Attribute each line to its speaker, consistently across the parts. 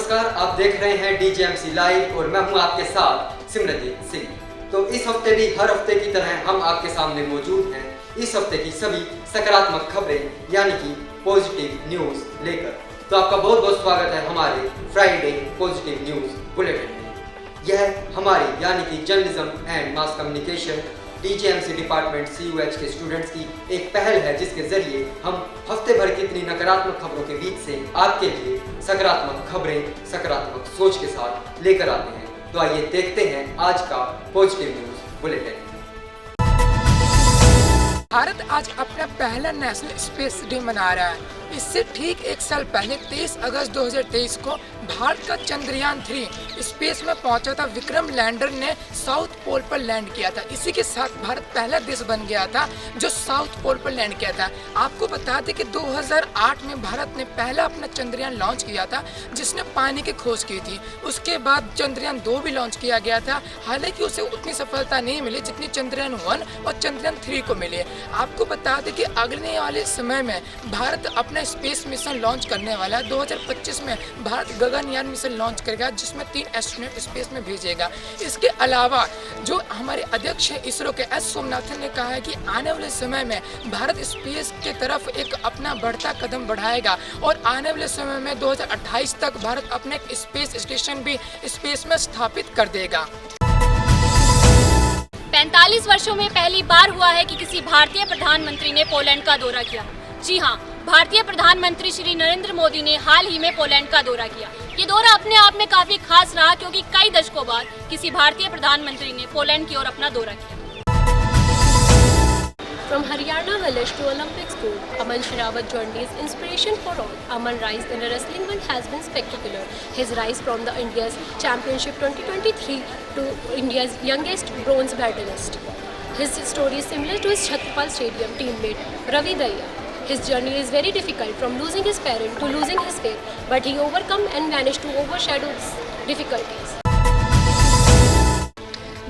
Speaker 1: नमस्कार, आप देख रहे हैं DJMC लाइव और मैं हूं आपके साथ सिमरनजीत सिंह। तो इस हफ्ते भी हर हफ्ते की तरह हम आपके सामने मौजूद हैं इस हफ्ते की सभी सकारात्मक खबरें यानी कि पॉजिटिव न्यूज लेकर। तो आपका बहुत बहुत स्वागत है हमारे फ्राइडे पॉजिटिव न्यूज बुलेटिन में। यह हमारी यानी कि journalism and mass communication DJMC department CUH के स्टूडेंट्स की एक पहल है, जिसके जरिए हम हफ्ते भर की इतनी नकारात्मक खबरों के बीच से आपके लिए सकारात्मक खबरें सकारात्मक सोच के साथ लेकर आते हैं। तो आइए देखते हैं आज का पॉजिटिव न्यूज बुलेटिन।
Speaker 2: भारत आज अपना पहला नेशनल स्पेस डे मना रहा है। इससे ठीक एक साल पहले 23 अगस्त 2023 को भारत का चंद्रयान 3 स्पेस में पहुंचा था। विक्रम लैंडर ने साउथ पोल पर लैंड किया था। इसी के साथ भारत पहला देश बन गया था जो साउथ पोल पर लैंड किया था। आपको बता दें कि 2008 में भारत ने पहला अपना चंद्रयान लॉन्च किया था, जिसने पानी की खोज की थी। उसके बाद चंद्रयान 2 भी लॉन्च किया गया था। हालांकि उसे उतनी सफलता नहीं मिली जितनी चंद्रयान 1 और चंद्रयान 3 को मिली। आपको बता दें कि अगले वाले समय में भारत अपना स्पेस मिशन लॉन्च करने वाला है। 2025 में भारत गगनयान मिशन लॉन्च करेगा, जिसमें 3 एस्ट्रोनॉट स्पेस में भेजेगा। इसके अलावा जो हमारे अध्यक्ष हैं इसरो के एस सोमनाथन ने कहा है कि आने वाले समय में भारत स्पेस के तरफ एक अपना बढ़ता कदम बढ़ाएगा और आने वाले समय में 2028 तक भारत अपना एक स्पेस स्टेशन भी स्पेस में स्थापित कर देगा।
Speaker 3: 45 वर्षों में पहली बार हुआ है कि किसी भारतीय प्रधानमंत्री ने पोलैंड का दौरा किया। जी हाँ, भारतीय प्रधानमंत्री श्री नरेंद्र मोदी ने हाल ही में पोलैंड का दौरा किया। ये दौरा अपने आप में काफी खास रहा, क्योंकि कई दशकों बाद किसी भारतीय प्रधानमंत्री ने पोलैंड की ओर अपना दौरा किया।
Speaker 4: From Haryana village to Olympic school, Aman Sherawat journey is inspiration for all. Aman rise in the wrestling world has been spectacular. His rise from the India's Championship 2023 to India's youngest bronze medalist. His story is similar to his Chhatrapal Stadium teammate Ravi Daya. His journey is very difficult, from losing his parent to losing his faith, but he overcome and managed to overshadow these difficulties.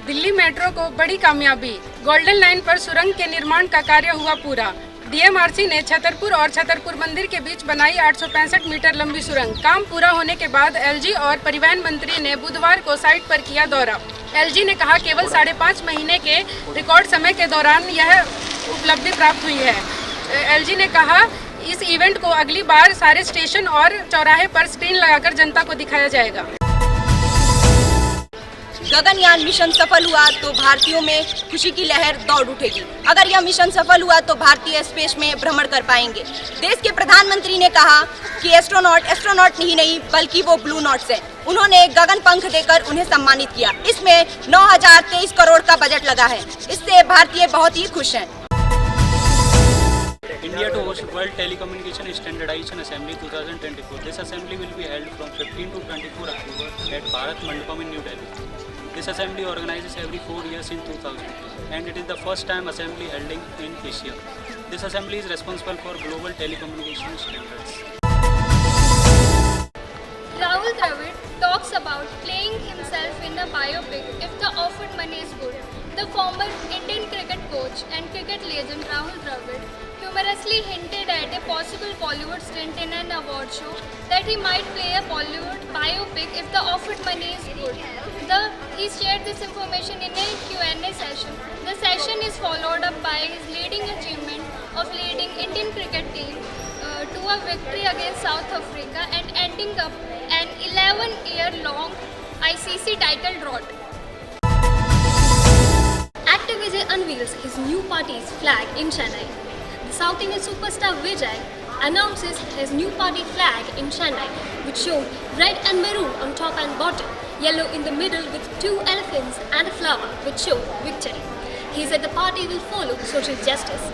Speaker 5: Delhi metro को बड़ी कामयाबी। Golden line पर सुरंग के निर्माण का कार्य हुआ पूरा। DMRC ने छतरपुर और छतरपुर मंदिर के बीच बनाई 865 मीटर लंबी सुरंग। काम पूरा होने के बाद LG और परिवहन मंत्री ने बुधवार को साइट पर किया दौरा। LG ने कहा केवल 5.5 महीने के रिकॉर्ड समय के दौरान यह उपलब्धि प्राप्त हुई है। LG ने कहा इस इवेंट को अगली बार सारे स्टेशन और चौराहे पर स्क्रीन लगाकर जनता को दिखाया जाएगा।
Speaker 6: गगनयान मिशन सफल हुआ तो भारतीयों में खुशी की लहर दौड़ उठेगी। अगर यह मिशन सफल हुआ तो भारतीय स्पेस में भ्रमण कर पाएंगे। देश के प्रधानमंत्री ने कहा कि एस्ट्रोनॉट ही नहीं बल्कि वो ब्लू नॉट्स हैं। उन्होंने गगन पंख देकर उन्हें सम्मानित किया। इसमें 9,023 करोड़ का बजट लगा है। इससे भारतीय बहुत ही खुश हैं।
Speaker 7: India to host World Telecommunication Standardization Assembly 2024. This assembly will be held from 15 to 24 October at Bharat Mandapam in New Delhi. This assembly organizes every 4 years in 2000, and it is the first time assembly held in Asia. This assembly is responsible for global telecommunication standards.
Speaker 3: Rahul Dravid talks about playing himself in a biopic if the offered money is good. The former Indian cricket coach and cricket legend Rahul Dravid humorously hinted at a possible Bollywood stint in an award show that he might play a Bollywood biopic if the offered money is good. He shared this information in a Q&A session. The session is followed up by his leading achievement of leading Indian cricket team to a victory against South Africa and ending up an 11-year-long ICC title drought.
Speaker 4: Actor Vijay unveils his new party's flag in Chennai. The South Indian superstar Vijay announces his new party flag in Chennai, which showed red and maroon on top and bottom, yellow in the middle with 2 elephants and a flower which showed victory. He said the party will follow social justice.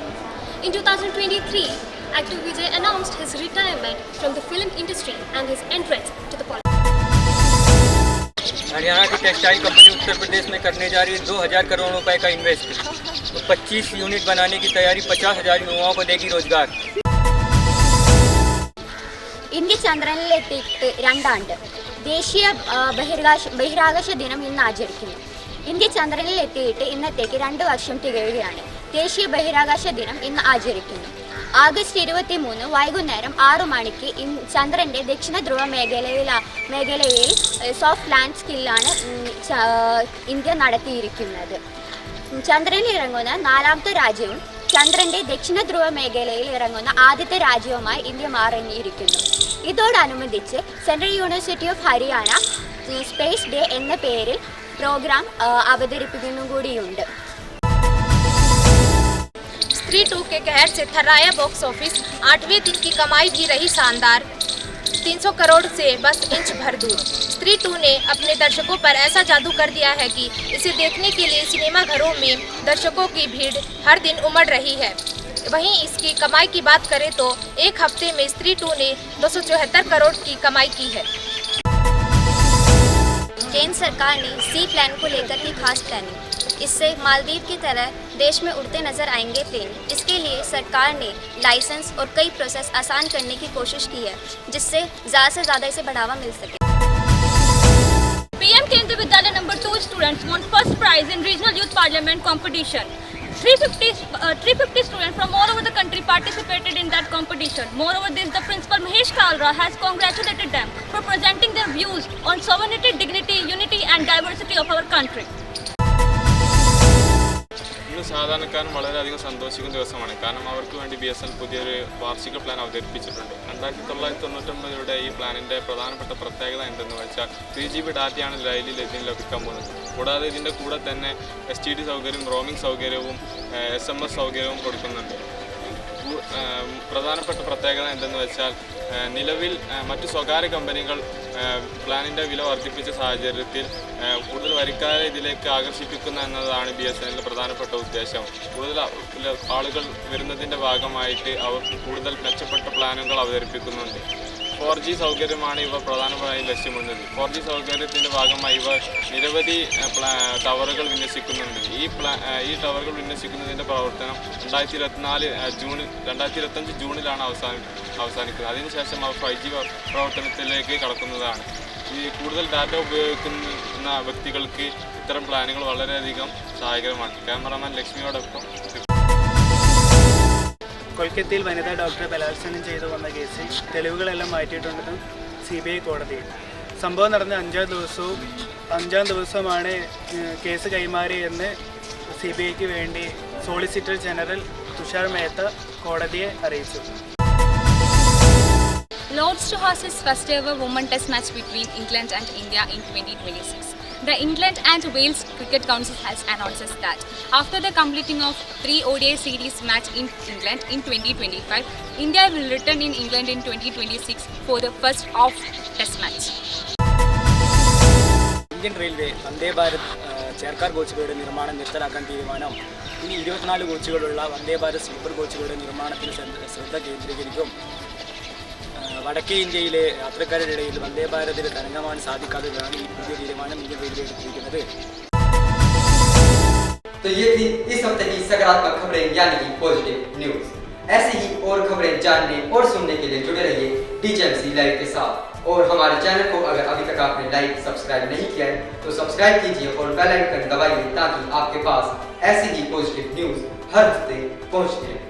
Speaker 4: In 2023, actor Vijay announced his retirement from the film industry and his entrance to the politics.
Speaker 8: Haryana की textile company Uttar Pradesh में करने जा रही है 2000 करोड़ रुपए का invest. तो 25 unit बनाने की तैयारी, 50,000 യുവാओं को देगी रोजगार।
Speaker 9: ഇന്ത്യ ചന്ദ്രനിലെത്തിയിട്ട് 2 ആണ്ട്. ദേശീയ ബഹിരാകാശ ദിനം ഇന്ന് ആചരിക്കുന്നു. ഇന്ത്യ ചന്ദ്രനിലെത്തിയിട്ട് ഇന്നത്തേക്ക് 2 വർഷം തികയുകയാണ്. ദേശീയ ബഹിരാകാശ ദിനം ഇന്ന് ആചരിക്കുന്നു. ആഗസ്റ്റ് 23 വൈകുന്നേരം 6 മണിക്ക് ചന്ദ്രൻ്റെ ദക്ഷിണ ധ്രുവ മേഖലയിൽ സോഫ്റ്റ് ലാൻഡ് സ്കില്ലാണ് ഇന്ത്യ നടത്തിയിരിക്കുന്നത്. ചന്ദ്രനിൽ ഇറങ്ങുന്ന 4ാമത്തെ രാജ്യവും ചന്ദ്രൻ്റെ ദക്ഷിണ ധ്രുവ മേഖലയിൽ ഇറങ്ങുന്ന ആദ്യത്തെ രാജ്യവുമായി ഇന്ത്യ മാറിയിരിക്കുന്നു. ഇതോടനുബന്ധിച്ച് central university of Haryana space day എന്ന പേരിൽ പ്രോഗ്രാം അവതരിപ്പിക്കുന്നു കൂടിയുണ്ട്.
Speaker 10: स्त्री 2 के कहर से थर्राया बॉक्स ऑफिस 8वें दिन की कमाई भी रही शानदार, 300 करोड़ से बस इंच भर दूर। स्त्री 2 ने अपने दर्शकों पर ऐसा जादू कर दिया है कि इसे देखने के लिए सिनेमा घरों में दर्शकों की भीड़ हर दिन उमड़ रही है। वहीं इसकी कमाई की बात करें तो एक हफ्ते में स्त्री 2 ने 274 करोड़ की कमाई की है।
Speaker 9: केंद्र सरकार ने सी प्लान को लेकर की खास प्लानिंग, इससे मालदीव की तरह देश में उड़ते नजर आएंगे प्लेन। इसके लिए सरकार ने लाइसेंस और कई प्रोसेस आसान करने की कोशिश की है, जिससे ज़्यादा से ज़्यादा इसे बढ़ावा मिल सके।
Speaker 3: PM Kendriya Vidyalaya number 2 students won first prize in regional youth parliament competition. 350 students from all over the country participated in that competition. Moreover, the principal Mahesh Kalra has congratulated them for presenting their views on sovereignty, dignity, unity and diversity of our country.
Speaker 11: ഇന്ന് സാധാരണക്കാരൻ വളരെയധികം സന്തോഷിക്കുന്ന ദിവസമാണ്. കാരണം അവർക്ക് വേണ്ടി BSNL പുതിയൊരു വാർഷിക പ്ലാൻ അവതരിപ്പിച്ചിട്ടുണ്ട്. 1999 ഈ പ്ലാനിൻ്റെ പ്രധാനപ്പെട്ട പ്രത്യേകത എന്തെന്ന് വെച്ചാൽ 3GB ഡാറ്റയാണ് ഇതിൽ ലഭിക്കാൻ പോകുന്നത്. കൂടാതെ ഇതിൻ്റെ കൂടെ തന്നെ STD സൗകര്യം, റോമിംഗ് സൗകര്യവും SMS സൗകര്യവും കൊടുക്കുന്നുണ്ട്. പ്രധാനപ്പെട്ട പ്രത്യേകത എന്തെന്ന് വെച്ചാൽ നിലവിൽ മറ്റു സ്വകാര്യ കമ്പനികൾ പ്ലാനിൻ്റെ വില വർദ്ധിപ്പിച്ച സാഹചര്യത്തിൽ കൂടുതൽ വരിക്കാരെ ഇതിലേക്ക് ആകർഷിപ്പിക്കുന്ന എന്നതാണ് BSNLിൻ്റെ പ്രധാനപ്പെട്ട ഉദ്ദേശം. കൂടുതൽ ആളുകൾ വരുന്നതിൻ്റെ ഭാഗമായിട്ട് അവർ കൂടുതൽ മെച്ചപ്പെട്ട പ്ലാനുകൾ അവതരിപ്പിക്കുന്നുണ്ട്. 4G സൗകര്യമാണ് ഇവർ പ്രധാനമായും ലക്ഷ്യമിടുന്നത്. 4G സൗകര്യത്തിൻ്റെ ഭാഗമായി ഇവർ നിരവധി ടവറുകൾ വിന്യസിക്കുന്നുണ്ട്. ഈ ടവറുകൾ വിന്യസിക്കുന്നതിൻ്റെ പ്രവർത്തനം 2025 ജൂണിലാണ് അവസാനിക്കുന്നത്. അതിനുശേഷം അവർ 5G പ്രവർത്തനത്തിലേക്ക് കടക്കുന്നതാണ്. ഈ കൂടുതൽ ഡാറ്റ ഉപയോഗിക്കുന്ന വ്യക്തികൾക്ക് ഇത്തരം പ്ലാനുകൾ വളരെയധികം സഹായകരമാണ്. ക്യാമറാമാൻ ലക്ഷ്മിയോടൊപ്പം.
Speaker 12: കൊൽക്കത്തയിൽ വനിതാ ഡോക്ടറെ ബലാത്സംഗം ചെയ്തു വന്ന കേസിൽ തെളിവുകളെല്ലാം മാറ്റിയിട്ടുണ്ടെന്നും CBI കോടതിയിൽ. സംഭവം നടന്ന 5ാം ദിവസമാണ് കേസ് കൈമാറിയെന്ന് CBIക്ക് വേണ്ടി സോളിസിറ്റർ ജനറൽ തുഷാർ മേത്ത കോടതിയെ അറിയിച്ചു.
Speaker 13: Lords to host its first ever women test match between England and India in 2026. The England and Wales Cricket Council has announced that after the completing of 3 ODI series match in England in 2025, India will return in England in 2026 for the first of test match.
Speaker 14: Indian railway Vande Bharat chair car കോച്ചുകളുടെ നിർമ്മാണം നിർത്തലാക്കാൻ തീരുമാനം. ഇനി 24 കോച്ചുകളുള്ള Vande Bharat sleeper കോച്ചുകളുടെ നിർമ്മാണത്തിൽ ശ്രദ്ധ കേന്ദ്രീകരിക്കും. വടക്കേ ഇന്ത്യയിലെ യാത്രക്കാരുടെ ഇടയിൽ വന്ദേ ഭാരതിൽ തരംഗമാണ് സാധിക്കാത്തതാണ് ഈ പുതിയ തീരുമാനം ഇന്ത്യൻ റെയിൽവേ എടുത്തിരിക്കുന്നത്.
Speaker 1: तो ये थी इस हफ्ते की सकारात्मक खबरें यानी कि पॉजिटिव न्यूज। ऐसी ही और खबरें जानने और सुनने के लिए जुड़े रहिए DJMC लाइव के साथ। और हमारे चैनल को अगर अभी तक आपने लाइक सब्सक्राइब नहीं किया है तो सब्सक्राइब कीजिए और बेल आइकन दबाइए ताकि आपके पास ऐसी ही पॉजिटिव न्यूज हर हफ्ते पहुंचती रहे।